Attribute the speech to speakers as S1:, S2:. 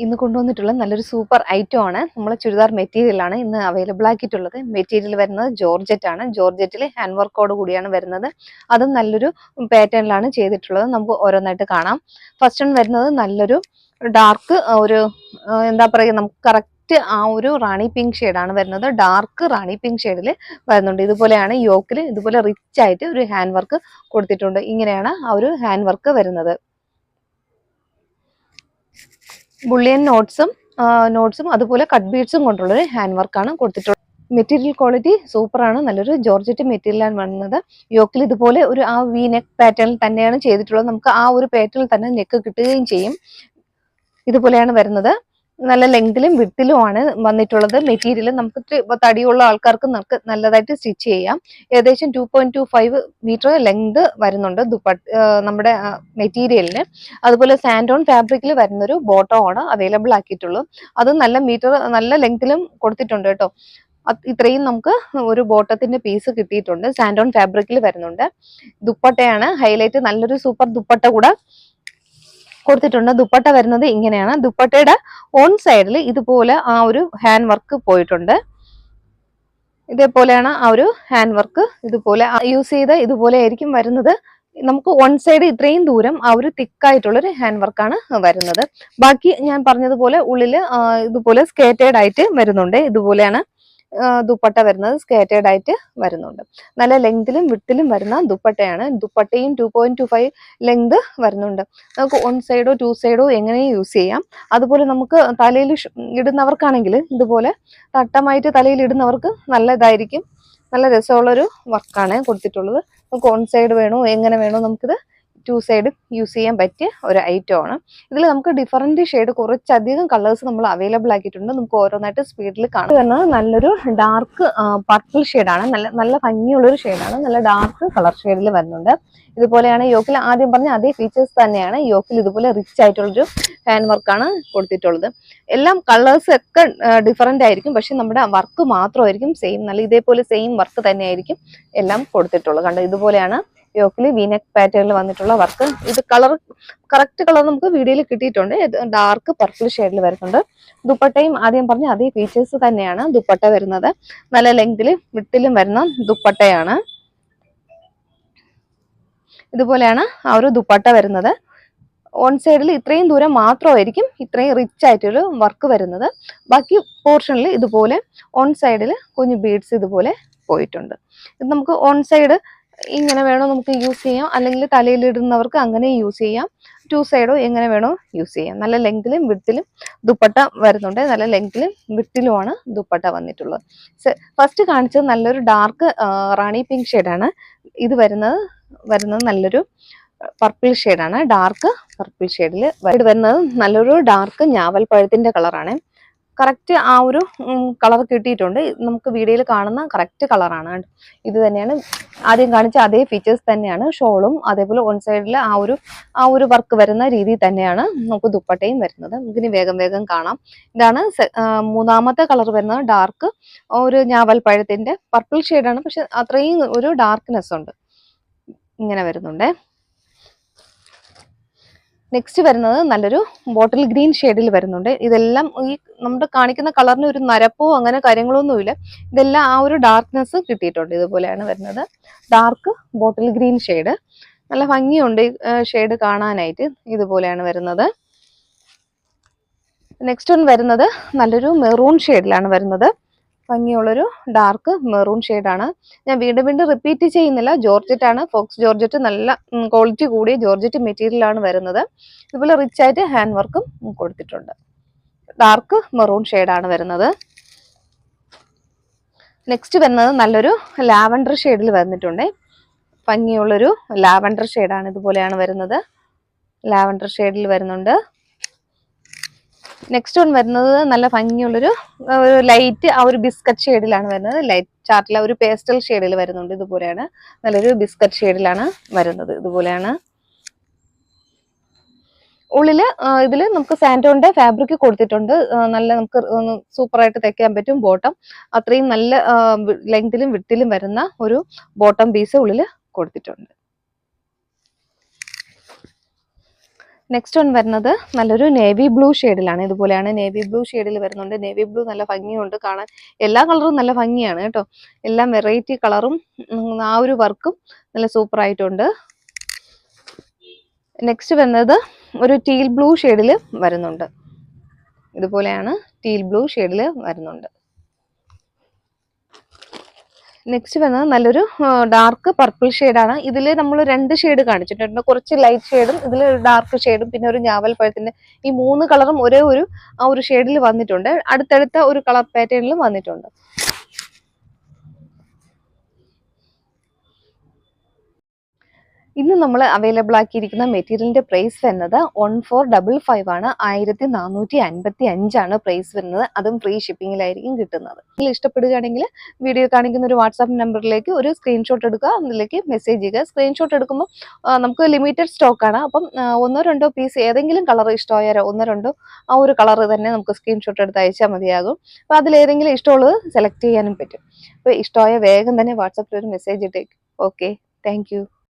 S1: ഇന്ന് കൊണ്ടുവന്നിട്ടുള്ള നല്ലൊരു സൂപ്പർ ഐറ്റം ആണ്. നമ്മളെ ചുരിദാർ മെറ്റീരിയൽ ആണ് ഇന്ന് അവൈലബിൾ ആക്കിയിട്ടുള്ളത്. മെറ്റീരിയൽ വരുന്നത് ജോർജറ്റ് ആണ്. ജോർജറ്റിൽ ഹാൻഡ് വർക്കോട് കൂടിയാണ് വരുന്നത്. അതും നല്ലൊരു പാറ്റേണിലാണ് ചെയ്തിട്ടുള്ളത്. നമുക്ക് ഓരോന്നായിട്ട് കാണാം. ഫസ്റ്റ് വൺ വരുന്നത് നല്ലൊരു ഡാർക്ക് ഒരു എന്താ പറയുക, നമുക്ക് കറക്റ്റ് ആ ഒരു റാണി പിങ്ക് ഷെയ്ഡാണ് വരുന്നത്. ഡാർക്ക് റാണി പിങ്ക് ഷെയ്ഡിൽ വരുന്നുണ്ട്. ഇതുപോലെയാണ് യോക്കിൽ ഇതുപോലെ റിച്ച് ആയിട്ട് ഒരു ഹാൻഡ് വർക്ക് കൊടുത്തിട്ടുണ്ട്. ഇങ്ങനെയാണ് ആ ഒരു ഹാൻഡ് വർക്ക് വരുന്നത്. ബുള്ളിയൻ നോട്ട്സും അതുപോലെ കട്ട് ബീഡ്സും കൊണ്ടുള്ളൊരു ഹാൻഡ് വർക്കാണ് കൊടുത്തിട്ടുള്ളത്. മെറ്റീരിയൽ ക്വാളിറ്റി സൂപ്പർ ആണ്. നല്ലൊരു ജോർജറ്റ് മെറ്റീരിയലാണ് വന്നത്. യോക്കിൽ ഇതുപോലെ ഒരു ആ വി നെക്ക് പാറ്റേണിൽ തന്നെയാണ് ചെയ്തിട്ടുള്ളത്. നമുക്ക് ആ ഒരു പാറ്റേണിൽ തന്നെ നെക്ക് കിട്ടുകയും ചെയ്യും. ഇതുപോലെയാണ് വരുന്നത്. നല്ല ലെങ്തിലും വിഡ്ത്തിലുമാണ് വന്നിട്ടുള്ളത്. മെറ്റീരിയൽ നമുക്ക് തടിയുള്ള ആൾക്കാർക്ക് നമുക്ക് നല്ലതായിട്ട് സ്റ്റിച്ച് ചെയ്യാം. ഏകദേശം 2.25 മീറ്റർ ലെങ്ത് വരുന്നുണ്ട് നമ്മുടെ മെറ്റീരിയലിന്. അതുപോലെ സാൻഡോൺ ഫാബ്രിക്കിൽ വരുന്നൊരു ബോട്ടം ആണ് അവൈലബിൾ ആക്കിയിട്ടുള്ളൂ. അത് നല്ല ലെങ്തിലും കൊടുത്തിട്ടുണ്ട് കേട്ടോ. ഇത്രയും നമുക്ക് ഒരു ബോട്ടത്തിന്റെ പീസ് കിട്ടിയിട്ടുണ്ട്. സാൻഡോൺ ഫാബ്രിക്കിൽ വരുന്നുണ്ട്. ദുപ്പട്ടയാണ് ഹൈലൈറ്റ്. നല്ലൊരു സൂപ്പർ ദുപ്പട്ട കൂടെ കൊടുത്തിട്ടുണ്ട്. ദുപ്പട്ട വരുന്നത് ഇങ്ങനെയാണ്. ദുപ്പട്ടയുടെ ഓൺ സൈഡിൽ ഇതുപോലെ ആ ഒരു ഹാൻഡ് വർക്ക് പോയിട്ടുണ്ട്. ഇതേപോലെയാണ് ആ ഒരു ഹാൻഡ് വർക്ക് ഇതുപോലെ യൂസ് ചെയ്ത് ഇതുപോലെ ആയിരിക്കും വരുന്നത്. നമുക്ക് വൺ സൈഡ് ഇത്രയും ദൂരം ആ ഒരു തിക്കായിട്ടുള്ളൊരു ഹാൻഡ് വർക്കാണ് വരുന്നത്. ബാക്കി ഞാൻ പറഞ്ഞതുപോലെ ഉള്ളില് ഇതുപോലെ സ്കേറ്റേഡ് ആയിട്ട് വരുന്നുണ്ട്. ഇതുപോലെയാണ് ദുപ്പട്ട വരുന്നത്. സ്കേറ്റേഡ് ആയിട്ട് വരുന്നുണ്ട്. നല്ല ലെങ്തിലും വിട്ടിലും വരുന്ന ദുപ്പട്ടയാണ്. ദുപ്പട്ടയും 2.25 ലെങ്ത് വരുന്നുണ്ട്. നമുക്ക് വൺ സൈഡോ ടു സൈഡോ എങ്ങനെയും യൂസ് ചെയ്യാം. അതുപോലെ നമുക്ക് തലയിൽ ഇടുന്നവർക്കാണെങ്കിൽ ഇതുപോലെ തട്ടമായിട്ട് തലയിൽ ഇടുന്നവർക്ക് നല്ലതായിരിക്കും. നല്ല രസമുള്ളൊരു വർക്കാണ് കൊടുത്തിട്ടുള്ളത്. നമുക്ക് വൺ സൈഡ് വേണോ എങ്ങനെ വേണോ നമുക്കിത് ടു സൈഡ് യൂസ് ചെയ്യാൻ പറ്റിയ ഒരു ഐറ്റം ആണ്. ഇതിൽ നമുക്ക് ഡിഫറൻറ്റ് ഷെയ്ഡ് കുറച്ചധികം കളേഴ്സ് നമ്മൾ അവൈലബിൾ ആക്കിയിട്ടുണ്ട്. നമുക്ക് ഓരോന്നായിട്ട് സ്പീഡിൽ കാണാം. വരുന്നത് നല്ലൊരു ഡാർക്ക് പർപ്പിൾ ഷെയ്ഡാണ്. നല്ല ഭംഗിയുള്ളൊരു ഷെയ്ഡാണ്. നല്ല ഡാർക്ക് കളർ ഷെയ്ഡിൽ വരുന്നുണ്ട്. ഇതുപോലെയാണ് യോക്കിൽ ആദ്യം പറഞ്ഞ അതേ ഫീച്ചേഴ്സ് തന്നെയാണ്. യോക്കിൽ ഇതുപോലെ റിച്ച് ആയിട്ടുള്ളൊരു ഹാൻഡ് വർക്കാണ് കൊടുത്തിട്ടുള്ളത്. എല്ലാം കളേഴ്സ് ഒക്കെ ഡിഫറൻ്റ് ആയിരിക്കും. പക്ഷെ നമ്മുടെ വർക്ക് മാത്രമായിരിക്കും സെയിം. നല്ല ഇതേപോലെ സെയിം വർക്ക് തന്നെയായിരിക്കും എല്ലാം കൊടുത്തിട്ടുള്ളത്. കണ്ടോ, ഇതുപോലെയാണ് യോക്കിൽ വീനെക്ക് പാറ്റേണിൽ വന്നിട്ടുള്ള വർക്ക്. ഇത് കറക്റ്റ് കളർ നമുക്ക് വീഡിയോയിൽ കിട്ടിയിട്ടുണ്ട്. ഡാർക്ക് പർപ്പിൾ ഷെയ്ഡിൽ വരുന്നുണ്ട്. ദുപ്പട്ടയും ആദ്യം പറഞ്ഞ അതേ ഫീച്ചേഴ്സ് തന്നെയാണ് ദുപ്പട്ട വരുന്നത്. നല്ല ലെങ്തിലും വിട്ടിലും വരുന്ന ദുപ്പട്ടയാണ്. ഇതുപോലെയാണ് ആ ഒരു ദുപ്പട്ട വരുന്നത്. ഓൺ സൈഡിൽ ഇത്രയും ദൂരം മാത്രമായിരിക്കും ഇത്രയും റിച്ച് ആയിട്ടൊരു വർക്ക് വരുന്നത്. ബാക്കി പോർഷനിൽ ഇതുപോലെ ഓൺ സൈഡിൽ കുഞ്ഞു ബീഡ്സ് ഇതുപോലെ പോയിട്ടുണ്ട്. ഇത് നമുക്ക് ഓൺ സൈഡ് ഇങ്ങനെ വേണോ നമുക്ക് യൂസ് ചെയ്യാം. അല്ലെങ്കിൽ തലയിലിടുന്നവർക്ക് അങ്ങനെ യൂസ് ചെയ്യാം. ടു സൈഡോ എങ്ങനെ വേണോ യൂസ് ചെയ്യാം. നല്ല ലെങ്തിലും വിഡ്ത്തിലും ദുപ്പട്ട വരുന്നുണ്ട്. നല്ല ലെങ്തിലും വിഡ്ത്തിലുമാണ് ദുപ്പട്ട വന്നിട്ടുള്ളത്. ഫസ്റ്റ് കാണിച്ചത് നല്ലൊരു ഡാർക്ക് റാണി പിങ്ക് ഷെയ്ഡാണ്. ഇത് വരുന്നത് നല്ലൊരു പർപ്പിൾ ഷെയ്ഡാണ്. ഡാർക്ക് പർപ്പിൾ ഷെയ്ഡിൽ വരുന്നത് നല്ലൊരു ഡാർക്ക് ഞാവൽ പഴത്തിന്റെ കളറാണ്. കറക്റ്റ് ആ ഒരു കളർ കിട്ടിയിട്ടുണ്ട്. നമുക്ക് വീഡിയോയിൽ കാണുന്ന കറക്റ്റ് കളറാണ്. ഇത് തന്നെയാണ് ആദ്യം കാണിച്ച അതേ ഫീച്ചേഴ്സ് തന്നെയാണ് ഷോളും. അതേപോലെ വൺ സൈഡിൽ ആ ഒരു വർക്ക് വരുന്ന രീതി തന്നെയാണ് നമുക്ക് ദുപ്പട്ടയും വരുന്നത്. നമുക്കിനി വേഗം കാണാം. ഇതാണ് മൂന്നാമത്തെ കളർ വരുന്നത്. ഡാർക്ക് ഒരു ഞാവൽ പഴത്തിന്റെ പർപ്പിൾ ഷെയ്ഡാണ്. പക്ഷെ അത്രയും ഒരു ഡാർക്ക്നെസ് ഉണ്ട്. ഇങ്ങനെ വരുന്നുണ്ട്. നെക്സ്റ്റ് വരുന്നത് നല്ലൊരു ബോട്ടിൽ ഗ്രീൻ ഷെയ്ഡിൽ വരുന്നുണ്ട്. ഇതെല്ലാം ഈ നമ്മുടെ കാണിക്കുന്ന കളറിന് ഒരു നരപ്പോ അങ്ങനെ കാര്യങ്ങളൊന്നുമില്ല. ഇതെല്ലാം ആ ഒരു ഡാർക്ക്നെസ് കിട്ടിയിട്ടുണ്ട്. ഇതുപോലെയാണ് വരുന്നത്. Dark bottle green shade. നല്ല ഭംഗിയുണ്ട് ഷെയ്ഡ് കാണാനായിട്ട്. ഇതുപോലെയാണ് വരുന്നത്. നെക്സ്റ്റ് വൺ വരുന്നത് നല്ലൊരു മെറൂൺ ഷെയ്ഡിലാണ് വരുന്നത്. ഭംഗിയുള്ളൊരു ഡാർക്ക് മെറൂൺ ഷെയ്ഡാണ്. ഞാൻ വീണ്ടും റിപ്പീറ്റ് ചെയ്യുന്നില്ല. ജോർജറ്റ് ആണ്. ഫോക്സ് ജോർജറ്റ് നല്ല ക്വാളിറ്റി കൂടിയ ജോർജറ്റ് മെറ്റീരിയൽ ആണ് വരുന്നത്. ഇതുപോലെ റിച്ച് ആയിട്ട് ഹാൻഡ് വർക്കും കൊടുത്തിട്ടുണ്ട്. ഡാർക്ക് മെറൂൺ ഷെയ്ഡാണ് വരുന്നത്. നെക്സ്റ്റ് വരുന്നത് നല്ലൊരു ലാവൻഡർ ഷെയ്ഡിൽ വന്നിട്ടുണ്ട്. ഭംഗിയുള്ളൊരു ലാവൻഡർ ഷെയ്ഡാണ്. ഇതുപോലെയാണ് വരുന്നത്. ലാവൻഡർ ഷെയ്ഡിൽ വരുന്നുണ്ട്. നെക്സ്റ്റ് വൺ വരുന്നത് നല്ല ഭംഗിയുള്ളൊരു ലൈറ്റ് ആ ഒരു ബിസ്ക്കറ്റ് ഷെയ്ഡിലാണ് വരുന്നത്. ലൈറ്റ് ചാർട്ടിൽ ഒരു പേസ്റ്റൽ ഷെയ്ഡിൽ വരുന്നുണ്ട്. ഇതുപോലെയാണ് നല്ലൊരു ബിസ്ക്കറ്റ് ഷെയ്ഡിലാണ് വരുന്നത്. ഇതുപോലെയാണ് ഉള്ളില് ഇതിൽ നമുക്ക് സാൻഡോണിന്റെ ഫാബ്രിക് കൊടുത്തിട്ടുണ്ട്. നല്ല നമുക്ക് സൂപ്പറായിട്ട് തയ്ക്കാൻ പറ്റും. ബോട്ടം അത്രയും നല്ല ലെങ്തിലും വിട്ടിലും വരുന്ന ഒരു ബോട്ടം പീസ് ഉള്ളിൽ കൊടുത്തിട്ടുണ്ട്. നെക്സ്റ്റ് വൺ വരുന്നത് നല്ലൊരു നേവി ബ്ലൂ ഷെയ്ഡിലാണ്. ഇതുപോലെയാണ് നേവി ബ്ലൂ ഷെയ്ഡിൽ വരുന്നുണ്ട്. നേവി ബ്ലൂ നല്ല ഭംഗിയുണ്ട് കാണാൻ, എല്ലാ കളറും നല്ല ഭംഗിയാണ് കേട്ടോ. എല്ലാം വെറൈറ്റി കളറും ആ ഒരു വർക്കും നല്ല സൂപ്പർ ആയിട്ടുണ്ട്. നെക്സ്റ്റ് വരുന്നത് ഒരു ടീൽ ബ്ലൂ ഷെയ്ഡിൽ വരുന്നുണ്ട്. ഇതുപോലെയാണ് ടീൽ ബ്ലൂ ഷെയ്ഡിൽ വരുന്നുണ്ട്. നെക്സ്റ്റ് വരുന്നത് നല്ലൊരു ഡാർക്ക് പർപ്പിൾ ഷെയ്ഡാണ്. ഇതിൽ നമ്മൾ 2 ഷെയ്ഡ് കാണിച്ചിട്ടുണ്ട്. കുറച്ച് ലൈറ്റ് ഷെയ്ഡും ഇതിൽ ഡാർക്ക് ഷെയ്ഡും പിന്നെ ഒരു ഞാവൽ പഴത്തിന്റെ ഈ 3 കളറും ഒരേ ഒരു ആ ഒരു ഷെയ്ഡിൽ വന്നിട്ടുണ്ട്. അടുത്തടുത്ത ഒരു കളർ പാറ്റേണിലും വന്നിട്ടുണ്ട്. ഇന്ന് നമ്മൾ അവൈലബിൾ ആക്കിയിരിക്കുന്ന മെറ്റീരിയലിന്റെ പ്രൈസ് വരുന്നത് 1455 ആണ്. 1455 പ്രൈസ് വരുന്നത്. അതും ഫ്രീ ഷിപ്പിംഗിലായിരിക്കും കിട്ടുന്നത്. നിങ്ങൾ ഇഷ്ടപ്പെടുകയാണെങ്കിൽ വീഡിയോ കാണിക്കുന്ന ഒരു വാട്സാപ്പ് നമ്പറിലേക്ക് ഒരു സ്ക്രീൻഷോട്ട് എടുക്കുക, അതിലേക്ക് മെസ്സേജ് ചെയ്യുക. സ്ക്രീൻഷോട്ട് എടുക്കുമ്പോൾ നമുക്ക് ലിമിറ്റഡ് സ്റ്റോക്ക് ആണ്. അപ്പം 1-2 പീസ് ഏതെങ്കിലും കളർ ഇഷ്ടമായാലോ 1-2 ആ ഒരു കളർ തന്നെ നമുക്ക് സ്ക്രീൻഷോട്ട് എടുത്ത് അയച്ചാൽ മതിയാകും. അപ്പോൾ അതിലേതെങ്കിലും ഇഷ്ടമുള്ളത് സെലക്ട് ചെയ്യാനും പറ്റും. അപ്പോൾ ഇഷ്ടമായ വേഗം തന്നെ വാട്സാപ്പിൽ ഒരു മെസ്സേജ് ഇട്ടേക്കും. Okay, thank U.